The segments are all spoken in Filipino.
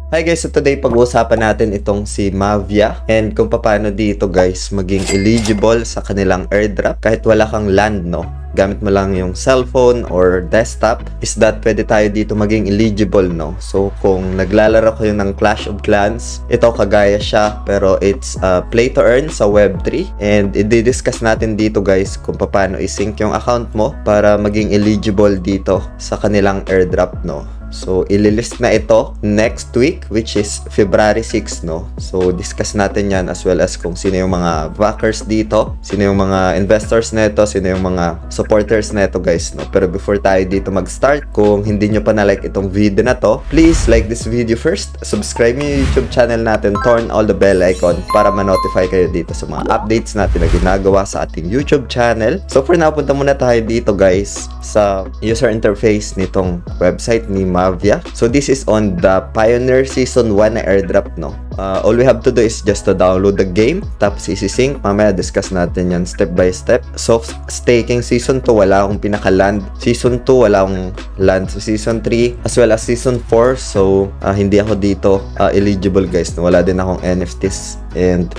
Hi guys, so today pag-uusapan natin itong si Mavia and kung paano dito guys maging eligible sa kanilang airdrop kahit wala kang land, no? Gamit mo lang yung cellphone or desktop, is that pwede tayo dito maging eligible, no? So kung naglalaro kayo ng Clash of Clans, ito kagaya siya pero it's play to earn sa Web3 and i-discuss natin dito guys kung paano i-sync yung account mo para maging eligible dito sa kanilang airdrop, no? So, ililist na ito next week, which is February 6, no? So, discuss natin yan as well as kung sino yung mga backers dito, sino yung mga investors na ito, sino yung mga supporters na ito, guys, no? Pero before tayo dito mag-start, kung hindi nyo pa na-like itong video na to, please like this video first, subscribe nyo yung YouTube channel natin, turn all the bell icon para ma-notify kayo dito sa mga updates natin na ginagawa sa ating YouTube channel. So, for now, punta muna tayo dito, guys, sa user interface nitong website ni Mavia. So this is on the Pioneer Season 1 na airdrop, no? All we have to do is just to download the game, tapos isi-sync. Mamaya discuss natin yan step by step. So staking Season 2, wala akong pinaka-land. Season 2, wala akong land. So Season 3, as well as Season 4. So hindi ako dito eligible, guys, no? Wala din akong NFTs and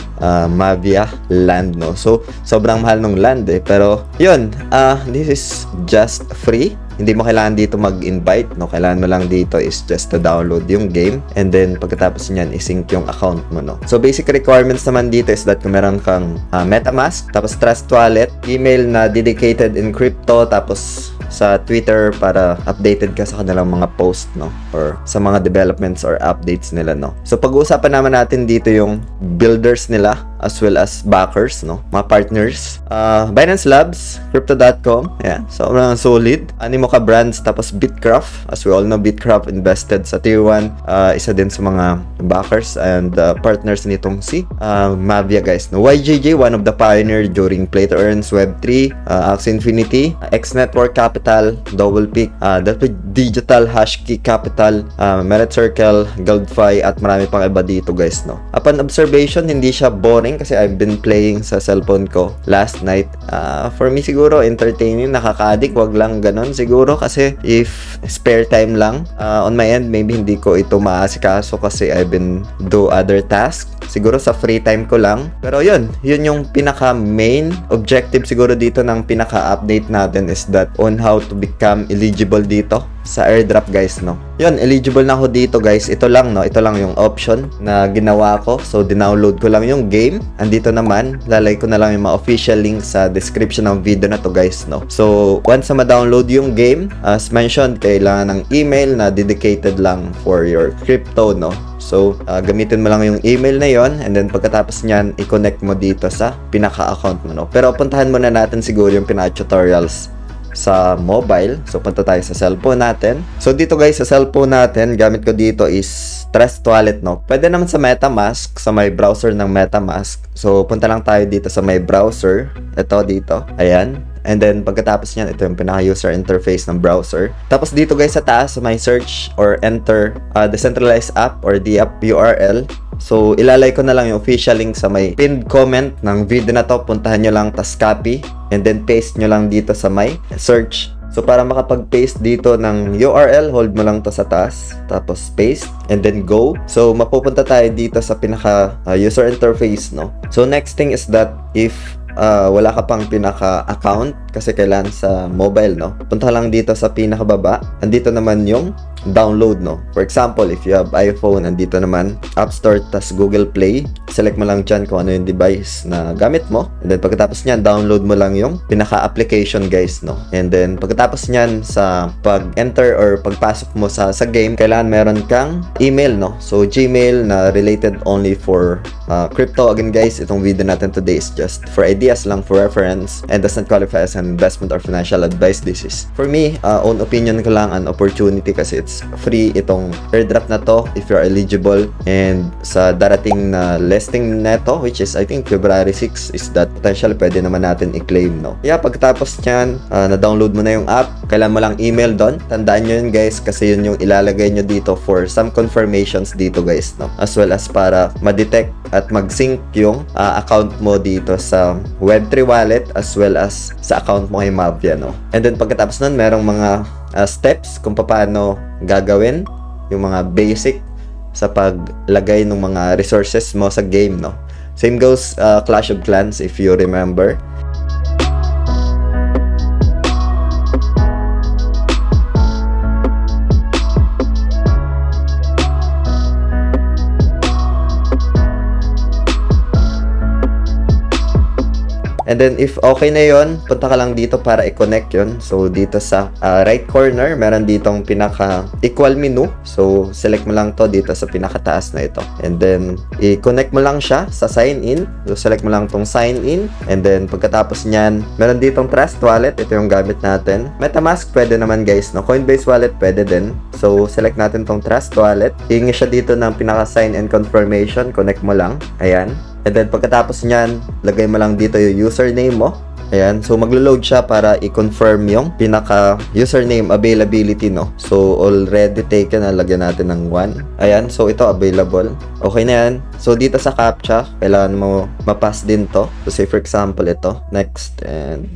Mavia land, no? So sobrang mahal ng land pero yun, this is just free. Hindi mo kailangan dito mag-invite, no? Kailangan mo lang dito is just to download yung game and then pagkatapos niyan i-sync yung account mo, no? So basic requirements naman dito is that kung meron kang MetaMask, tapos Trust Wallet, email na dedicated in crypto, tapos sa Twitter para updated ka sa kanilang mga post, no? Or sa mga developments or updates nila, no? So pag-uusapan naman natin dito yung builders nila as well as backers, no? Mga partners. Binance Labs, Crypto.com, yeah, sobrang solid. Animoca Brands, tapos Bitcraft. As we all know, Bitcraft invested sa Tier 1. Isa din sa mga backers and partners nitong si Mavia, guys, no? YJJ, one of the pioneer during Play to Earns, Web3, Axie Infinity, X Network Capital, Double Peak, Digital, Hashkey Capital, Merit Circle, Goldfi, at marami pang iba dito, guys, no? Upon observation, hindi siya boring kasi I've been playing sa cellphone ko last night. For me siguro entertaining, nakaka-addict, wag lang ganon siguro kasi if spare time lang on my end, maybe hindi ko ito maasikaso kasi I've been do other tasks siguro sa free time ko lang. Pero yun yung pinaka main objective siguro dito ng pinaka update natin is that on how to become eligible dito sa airdrop, guys, no? Yun, eligible na ako dito, guys. Ito lang, no? Ito lang yung option na ginawa ko. So, dinownload ko lang yung game. Andito naman, lalagay ko na lang yung mga official link sa description ng video na to, guys, no? So, once na ma-download yung game, as mentioned, kailangan ng email na dedicated lang for your crypto, no? So, gamitin mo lang yung email na yon and then pagkatapos nyan, i-connect mo dito sa pinaka-account mo, no? Pero puntahan muna natin siguro yung pinaka-tutorials sa mobile. So, punta tayo sa cellphone natin. So, dito guys, sa cellphone natin, gamit ko dito is Trust Wallet, no? Pwede naman sa MetaMask, sa may browser ng MetaMask. So, punta lang tayo dito sa may browser. Ito, dito. Ayan. And then, pagkatapos niyan, ito yung pinaka-user interface ng browser. Tapos dito guys, sa taas, sa may search or enter decentralized app or the app URL. So, ilalay ko na lang yung official link sa may pinned comment ng video na to. Puntahan nyo lang, tas copy. And then, paste nyo lang dito sa may search. So, para makapag-paste dito ng URL, hold mo lang to sa taas. Tapos, paste. And then, go. So, mapupunta tayo dito sa pinaka-user interface, no? So, next thing is that if wala ka pang pinaka-account kasi kailangan sa mobile, no? Punta lang dito sa pinakababa. Andito naman yung download, no? For example, if you have iPhone, andito naman App Store, tas Google Play. Select mo lang dyan kung ano yung device na gamit mo. And then, pagkatapos nyan, download mo lang yung pinaka-application, guys, no? And then, pagkatapos nyan, sa pag-enter or pagpasok mo sa game, kailangan meron kang email, no? So, Gmail na related only for crypto. Again, guys, itong video natin today is just for ideas lang, for reference, and does not qualify as an investment or financial advice. This is, for me, own opinion ko lang, an opportunity kasi it's free itong airdrop na to if you're eligible. And sa darating na listing neto, which is I think February 6, is that potentially pwede naman natin i-claim, no? Yeah, pagkatapos nyan, na-download mo na yung app, kailangan mo lang email doon. Tandaan nyo yun, guys, kasi yun yung ilalagay nyo dito for some confirmations dito, guys, no? As well as para ma-detect at mag-sync yung account mo dito sa Web3 wallet as well as sa account mo kay Mavia, no? And then pagkatapos nun, merong mga steps kung paano gagawin yung mga basic sa paglagay ng mga resources mo sa game, no? Same goes Clash of Clans, if you remember. And then, if okay na yon, punta ka lang dito para i-connect yon. So, dito sa right corner, meron ditong pinaka-equal menu. So, select mo lang to dito sa pinaka-taas na ito. And then, i-connect mo lang siya sa sign in. So, select mo lang tong sign in. And then, pagkatapos nyan, meron ditong Trust Wallet. Ito yung gamit natin. MetaMask, pwede naman guys, no? Coinbase Wallet, pwede din. So, select natin tong Trust Wallet. Hingi siya dito ng pinaka-sign in confirmation. Connect mo lang. Ayan. And then, pagkatapos nyan, lagay mo lang dito yung username mo. Ayan. So, maglo-load siya para i-confirm yung pinaka-username availability, no? So, already taken na. Lagyan natin ng 1. Ayan. So, ito available. Okay na yan. So, dito sa CAPTCHA, kailangan mo mapass din to. So, say for example, ito. Next. And,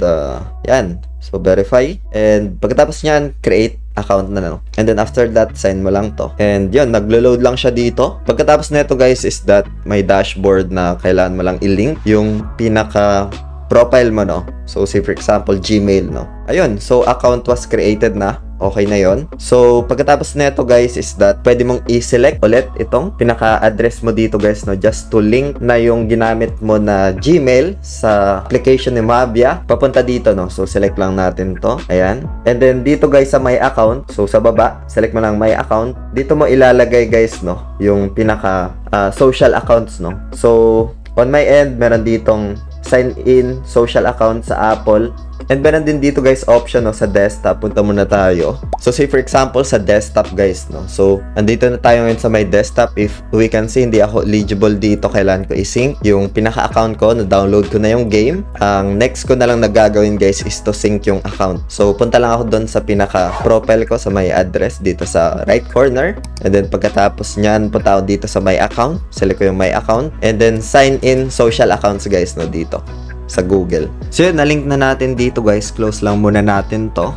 yan. So, verify. And, pagkatapos nyan, create account na lang. And then after that, sign mo lang to. And yun, naglo-load lang siya dito. Pagkatapos nito guys is that may dashboard na kailangan mo lang i-link yung pinaka profile mo, no? So, say for example, Gmail, no? Ayun, so account was created na. Okay na yon. So, pagkatapos nito guys is that pwede mong i-select ulit itong pinaka-address mo dito guys, no? Just to link na yung ginamit mo na Gmail sa application ni Mavia. Papunta dito, no? So, select lang natin to. Ayan. And then, dito guys sa My Account. So, sa baba, select mo lang My Account. Dito mo ilalagay guys, no? Yung pinaka-social accounts, no? So, on my end, meron ditong sign in social account sa Apple. And meron din dito guys option, no, sa desktop. Punta muna tayo. So say for example sa desktop guys, no. So andito na tayo ngayon sa my desktop. If we can see, hindi ako eligible dito. Kailangan ko i-sync yung pinaka-account ko. Na-download ko na yung game. Ang next ko na lang nagagawin guys is to sync yung account. So punta lang ako doon sa pinaka-profile ko sa my address dito sa right corner. And then pagkatapos nyan, punta ako dito sa my account. Select ko yung my account. And then sign in social accounts guys, no, dito sa Google. So yun, na-link na natin dito guys. Close lang muna natin to.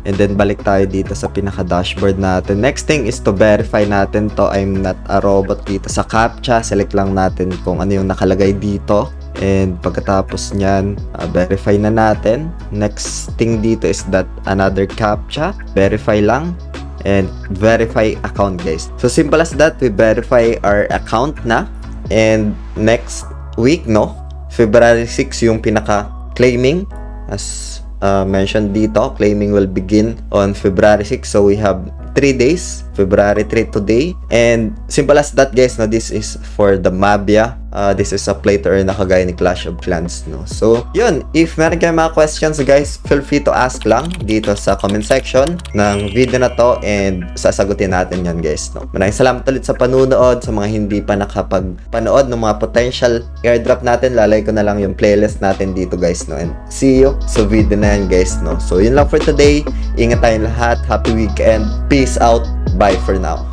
And then balik tayo dito sa pinaka-dashboard natin. Next thing is to verify natin to. I'm not a robot dito sa CAPTCHA. Select lang natin kung ano yung nakalagay dito. And pagkatapos nyan, verify na natin. Next thing dito is that another CAPTCHA. Verify lang. And verify account guys. So simple as that. We verify our account na. And next week, no, February 6 yung pinaka-claiming. As mentioned dito, claiming will begin on February 6. So we have 3 days. February 3 today. And simple as that guys, no, this is for the Mavia. This is a play to earn na kagaya ni Clash of Clans, no. So yun, if meron kayong mga questions guys, feel free to ask lang dito sa comment section ng video na to, and sasagutin natin yan guys, no. Maraming salamat ulit sa panunood. Sa mga hindi pa nakapagpanood ng mga potential airdrop natin, lalay ko na lang yung playlist natin dito guys, no. And see you sa video na yan guys, no. So yun lang for today. Ingat tayong lahat. Happy weekend. Peace out. Bye for now.